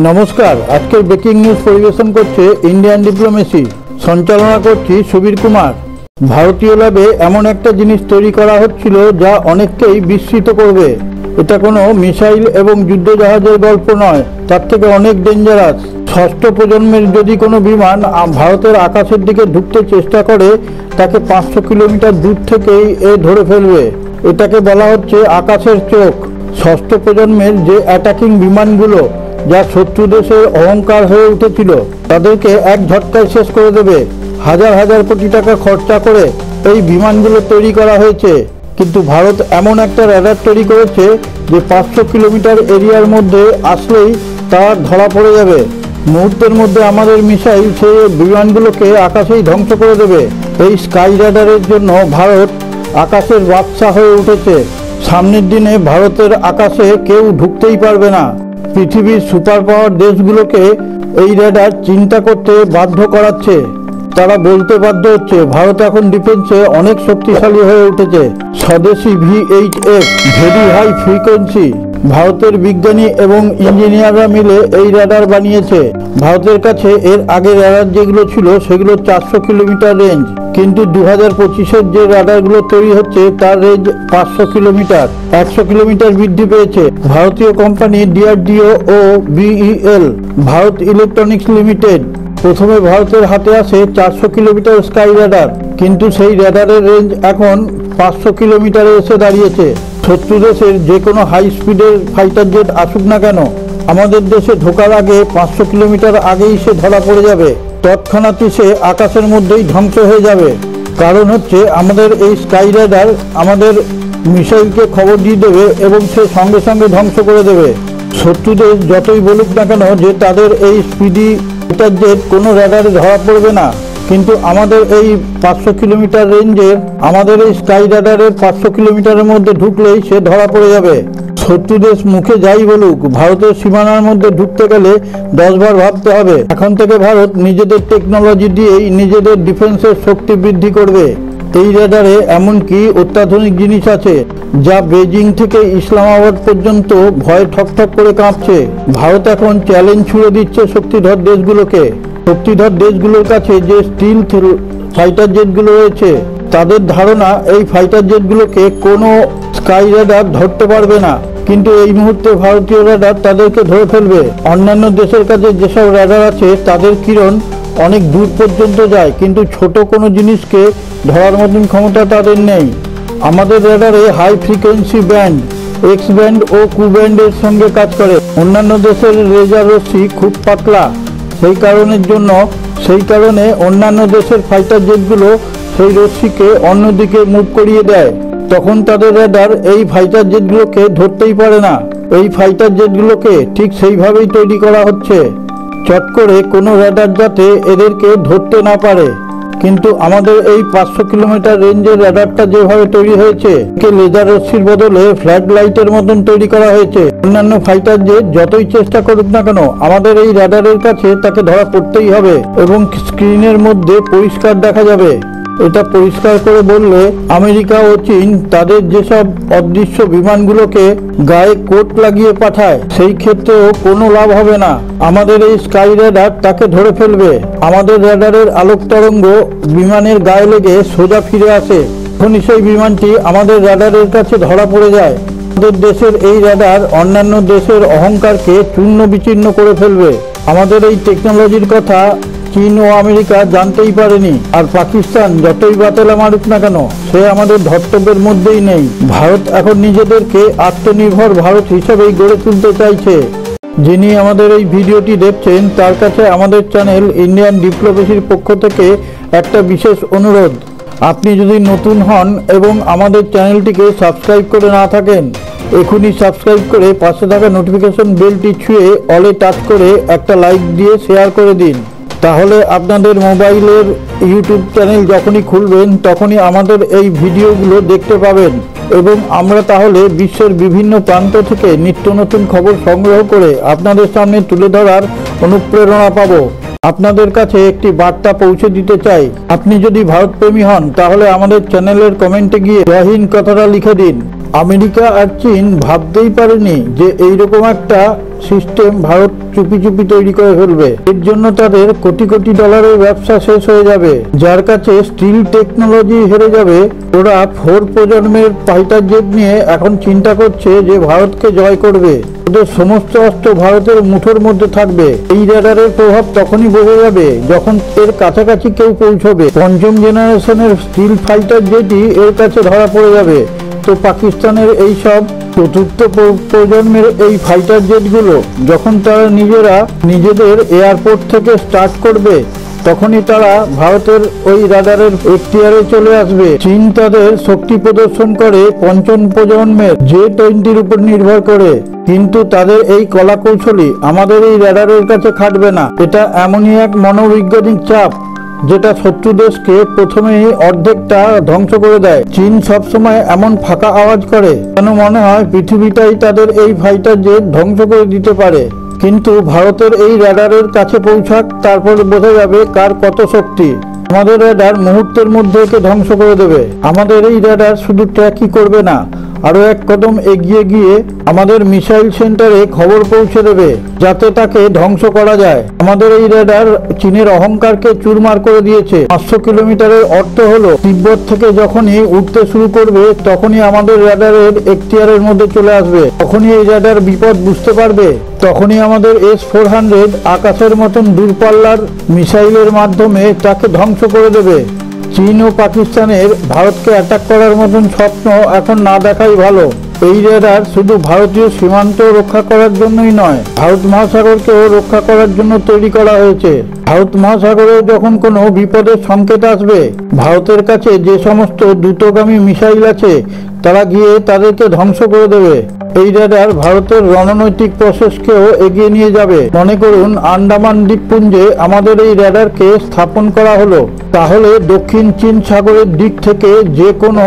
নমস্কার, আজকের breaking news পরিবেশন করছে ইন্ডিয়ান ডিপ্লোমেসি। সঞ্চালনা করছি সুবীর কুমার। ভারতীয় ল্যাবে এমন একটা জিনিস তৈরি করা হচ্ছিল যা অনেককেই বিস্মিত করবে। এটা কোনো মিসাইল এবং যুদ্ধজাহাজের গল্প নয়, তার থেকে অনেক ডেঞ্জারাস। ষষ্ঠ প্রজন্মের যদি কোনো বিমান ভারতের আকাশের দিকে ঢুকতে চেষ্টা করে, তাকে 500 কিলোমিটার দূর থেকেই ধরে ফেলবে। এটাকে বলা হচ্ছে আকাশের চোখ। ষষ্ঠ প্রজন্মের যে অ্যাটাকিং বিমানগুলো, যা শত্রু দেশের অহংকার হয়ে উঠেছিল, তাদেরকে এক ঝটকায় শেষ করে দেবে। হাজার হাজার কোটি টাকা খরচা করে এই বিমানগুলো তৈরি করা হয়েছে, কিন্তু ভারত এমন একটা র্যাডার তৈরি করেছে যে 500 কিলোমিটার এরিয়ার মধ্যে আসলেই তা ধরা পড়ে যাবে। মুহূর্তের মধ্যে আমাদের মিসাইল সেই বিমানগুলোকে আকাশেই ধ্বংস করে দেবে। এই স্কাই র্যাডারের জন্য ভারত আকাশের বাদশা হয়ে উঠেছে। সামনের দিনে ভারতের আকাশে কেউ ঢুকতেই পারবে না। পৃথিবীর সুপার পাওয়ার দেশগুলোকে এই র্যাডার চিন্তা করতে বাধ্য করাচ্ছে। তারা বলতে বাধ্য হচ্ছে ভারত এখন ডিফেন্সে অনেক শক্তিশালী হয়ে উঠেছে। স্বদেশি VHF ভেরি হাই ফ্রিকোয়েন্সি। ভারতের বিজ্ঞানী এবং ইঞ্জিনিয়াররা মিলে এই র্যাডার বানিয়েছে। ভারতের কাছে এর আগে র্যাডার যেগুলো ছিল সেগুলো 400 কিলোমিটার রেঞ্জ, কিন্তু 2025-এর যে রাডারগুলো তৈরি হচ্ছে তার রেঞ্জ 500 কিলোমিটার। 100 কিলোমিটার বৃদ্ধি পেয়েছে। ভারতীয় কোম্পানি DRDO ও BEL ভারত ইলেকট্রনিক্স লিমিটেড প্রথমে ভারতের হাতে আসে 400 কিলোমিটার স্কাই র্যাডার, কিন্তু সেই র্যাডারের রেঞ্জ এখন 500 কিলোমিটারে এসে দাঁড়িয়েছে। শত্রু দেশের যে কোনো হাই স্পিডের ফাইটার জেট আসুক না কেন, আমাদের দেশে ঢোকার আগে 500 কিলোমিটার আগেই সে ধরা পড়ে যাবে। তৎক্ষণাৎই সে আকাশের মধ্যেই ধ্বংস হয়ে যাবে। কারণ হচ্ছে আমাদের এই স্কাই র্যাডার আমাদের মিসাইলকে খবর দিয়ে দেবে এবং সে সঙ্গে সঙ্গে ধ্বংস করে দেবে। শত্রুদের যতই বলুক না কেন যে তাদের এই স্পিডি ফাইটার জেট কোনো র্যাডারে ধরা পড়বে না, কিন্তু আমাদের এই 500 কিলোমিটার রেঞ্জের আমাদের এই স্কাই র্যাডারের 500 কিলোমিটারের মধ্যে ঢুকলেই সে ধরা পড়ে যাবে। শত্রু দেশ মুখে যাই বলুক, ভারতের সীমানার মধ্যে ঢুকতে গেলে 10 বার ভাবতে হবে। এখন থেকে ভারত নিজেদের টেকনোলজি দিয়েই নিজেদের ডিফেন্সের শক্তি বৃদ্ধি করবে। এই র্যাডারে এমনকি অত্যাধুনিক জিনিস আছে যা বেজিং থেকে ইসলামাবাদ পর্যন্ত ভয়ে ঠকঠক করে কাঁপছে। ভারত এখন চ্যালেঞ্জ ছুড়ে দিচ্ছে শক্তিধর দেশগুলোকে। শক্তিধর দেশগুলোর কাছে যে স্টিল ফাইটার জেটগুলো রয়েছে, তাদের ধারণা এই ফাইটার জেটগুলোকে কোনো স্কাই র্যাডার ধরতে পারবে না, কিন্তু এই মুহূর্তে ভারতীয় র্যাডার তাদেরকে ধরে ফেলবে। অন্যান্য দেশের কাছে যেসব র্যাডার আছে তাদের কিরণ অনেক দূর পর্যন্ত যায়, কিন্তু ছোট কোনো জিনিসকে ধরার মতন ক্ষমতা তাদের নেই। আমাদের র্যাডারে high frequency band, X band ও কু ব্যান্ডের সঙ্গে কাজ করে। অন্যান্য দেশের লেজার রশ্মি খুব পাতলা, সেই কারণে অন্যান্য দেশের ফাইটার জেটগুলো সেই রশ্মিকে অন্যদিকে মুভ করিয়ে দেয়। তখন তাদের র্যাডার এই ফাইটার জেটগুলোকে ধরতেই পারে না। এই ফাইটার জেটগুলোকে ঠিক সেইভাবেই তৈরি করা হচ্ছে, চট করে কোনো র্যাডার যাতে এদেরকে ধরতে না পারে। কিন্তু আমাদের এই 500 কিলোমিটার রেঞ্জের র্যাডারটা যেভাবে তৈরি হয়েছে, লেজার রশ্মির বদলে ফ্ল্যাড লাইটের মতন তৈরি করা হয়েছে। অন্যান্য ফাইটার জেট যতই চেষ্টা করুক না কেন, আমাদের এই র্যাডারের কাছে তাকে ধরা পড়তেই হবে এবং স্ক্রিনের মধ্যে পরিষ্কার দেখা যাবে। এটা পরিষ্কার করে বললে আমেরিকা ও চীন তাদের যেসব অদৃশ্য বিমানগুলোকে গায়ে কোট লাগিয়ে পাঠায়, সেই ক্ষেত্রেও কোনো লাভ হবে না। আমাদের এই স্কাই র্যাডার তাকে ধরে ফেলবে। আমাদের র্যাডারের আলোক তরঙ্গ বিমানের গায়ে লেগে সোজা ফিরে আসে, তখনই সেই বিমানটি আমাদের র্যাডারের কাছে ধরা পড়ে যায়। আমাদের দেশের এই র্যাডার অন্যান্য দেশের অহংকারকে চূর্ণ বিচূর্ণ করে ফেলবে। আমাদের এই টেকনোলজির কথা চীন ও আমেরিকা জানতেই পারেনি, আর পাকিস্তান যতই বাতেলা মারুক না কেন, সে আমাদের ধর্তব্যের মধ্যেই নেই। ভারত এখন নিজেদেরকে আত্মনির্ভর ভারত হিসেবেই গড়ে তুলতে চাইছে। যিনি আমাদের এই ভিডিওটি দেখছেন তার কাছে আমাদের চ্যানেল ইন্ডিয়ান ডিপ্লোমেসির পক্ষ থেকে একটা বিশেষ অনুরোধ। আপনি যদি নতুন হন এবং আমাদের চ্যানেলটিকে সাবস্ক্রাইব করে না থাকেন, এখনই সাবস্ক্রাইব করে পাশে থাকা নোটিফিকেশন বেলটি ছুঁয়ে অলে টাচ করে একটা লাইক দিয়ে শেয়ার করে দিন। তাহলে আপনাদের মোবাইলের ইউটিউব চ্যানেল যখনই খুলবেন তখনই আমাদের এই ভিডিওগুলো দেখতে পাবেন, এবং আমরা তাহলে বিশ্বের বিভিন্ন প্রান্ত থেকে নিত্য নতুন খবর সংগ্রহ করে আপনাদের সামনে তুলে ধরার অনুপ্রেরণা পাব। আপনাদের কাছে একটি বার্তা পৌঁছে দিতে চাই। আপনি যদি ভারতপ্রেমী হন তাহলে আমাদের চ্যানেলের কমেন্টে গিয়ে জয় হিন্দ কথাটা লিখে দিন। আমেরিকা আর চীন ভাবতেই পারেনি যে এইরকম একটা সিস্টেম ভারত চুপি চুপি তৈরি করে ফেলবে। এর জন্য তাদের কোটি কোটি ডলারের ব্যবসা শেষ হয়ে যাবে। যার কাছে স্টিল টেকনোলজি হেরে যাবে, ওরা 4 প্রজন্মের ফাইটার জেট নিয়ে এখন চিন্তা করছে যে ভারতকে জয় করবে। ওদের সমস্ত অস্ত্র ভারতের মুঠোর মধ্যে থাকবে। এই রেডারের প্রভাব তখনই বোঝা যাবে যখন এর কাছাকাছি কেউ পৌঁছবে। 5ম জেনারেশনের স্টিল ফাইটার জেটই এর কাছে ধরা পড়ে যাবে। তো পাকিস্তানের এই সব 4র্থ প্রজন্মের এই ফাইটার জেটগুলো যখন তারা নিজেদের এয়ারপোর্ট থেকে স্টার্ট করবে, তখনই তারা ভারতের ওই রাডারের এখতিয়ারে চলে আসবে। চীন তাদের শক্তি প্রদর্শন করে 5ম প্রজন্মের J-20 উপর নির্ভর করে, কিন্তু তাদের এই কলা কৌশলী আমাদের এই রাডারের কাছে খাটবে না। এটা এমনই এক মনোবৈজ্ঞানিক চাপ যেটা শত্রু দেশকে প্রথমেই অর্ধেকটা ধ্বংস করে দেয়। চীন সবসময় এমন ফাঁকা আওয়াজ করে যেন মনে হয় পৃথিবীটাই তাদের এই ফাইটার জেট ধ্বংস করে দিতে পারে। কিন্তু ভারতের এই রাডারের কাছে পৌঁছাক, তারপর বোঝা যাবে কার কত শক্তি। আমাদের রাডার মুহূর্তের মধ্যে একে ধ্বংস করে দেবে। আমাদের এই রাডার শুধু ট্র্যাকই করবে না, আরো এক কদম এগিয়ে গিয়ে আমাদের মিসাইল সেন্টারে খবর পৌঁছে দেবে যাতে তাকে ধ্বংস করা যায়। আমাদের এই রেডার চীনের অহংকারকে চুরমার করে দিয়েছে। 500 কিলোমিটারের অর্থ হলো তিব্বত থেকে যখনই উঠতে শুরু করবে তখনই আমাদের রেডারের এখতিয়ারের মধ্যে চলে আসবে। তখনই এই রেডার বিপদ বুঝতে পারবে। তখনই আমাদের S-400 আকাশের মতন দূরপাল্লার মিসাইলের মাধ্যমে তাকে ধ্বংস করে দেবে। চীন ও পাকিস্তানের ভারতকে অ্যাটাক করার মতন স্বপ্ন এখন না দেখাই ভালো। এই রেডার শুধু ভারতীয় সীমান্ত রক্ষা করার জন্যই নয়, ভারত মহাসাগরকেও রক্ষা করার জন্য তৈরি করা হয়েছে। ভারত মহাসাগরে যখন কোনো বিপদের সংকেত আসবে, ভারতের কাছে যে সমস্ত দ্রুতগামী মিসাইল আছে তারা গিয়ে তাদেরকে ধ্বংস করে দেবে। এই রেডার ভারতের রণনৈতিক প্রসেসকেও এগিয়ে নিয়ে যাবে। মনে করুন আন্দামান দ্বীপপুঞ্জে আমাদের এই রেডারকে স্থাপন করা হলো, তাহলে দক্ষিণ চীন সাগরের দিক থেকে যে কোনো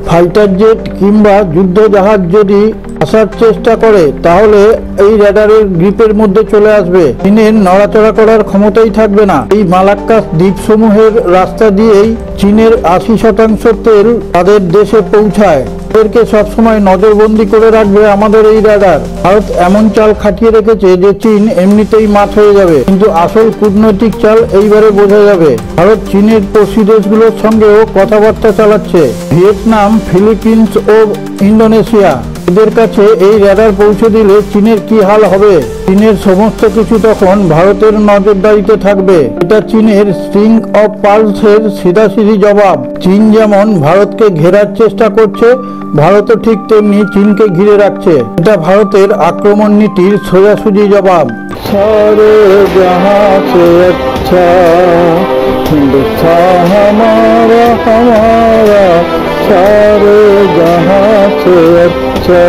ফাইটার জেট কিংবা যুদ্ধ জাহাজ যদি আসার চেষ্টা করে তাহলে এই রেডারের গ্রিপের মধ্যে চলে আসবে। চীনের নড়াচড়া করার ক্ষমতাই থাকবে না। এই মালাক্কাস দ্বীপসমূহের রাস্তা দিয়েই চীনের 80% তেল তাদের দেশে পৌঁছায়। এদেরকে সবসময় নজরবন্দি করে রাখবে আমাদের এই রাডার। ভারত এমন চাল খাটিয়ে রেখেছে যে চীন এমনিতেই মাঠ হয়ে যাবে, কিন্তু আসল কূটনৈতিক চাল এইবারে বোঝা যাবে। ভারত চীনের পড়শি দেশগুলোর সঙ্গেও কথাবার্তা চালাচ্ছে। ভিয়েতনাম, ফিলিপিন্স ও ইন্দোনেশিয়া, এদের কাছে এই রাডার পৌঁছে দিলে চীনের কি হাল হবে। চীনের সমস্ত কিছু তখন ভারতের নজরদারিতে থাকবে। এটা চীনের স্ট্রিং অফ পার্লসের সিধাসিধি জবাব। চীন যেমন ভারতকে ঘেরার চেষ্টা করছে, ভারতও ঠিক তেমনি চীনকে ঘিরে রাখছে। এটা ভারতের আক্রমণ নীতির সোজাসুজি জবাব। সারে জাহাঁ সে আচ্ছা হিন্দুস্তান হামারা হামারা, सारे जहां से अच्छा।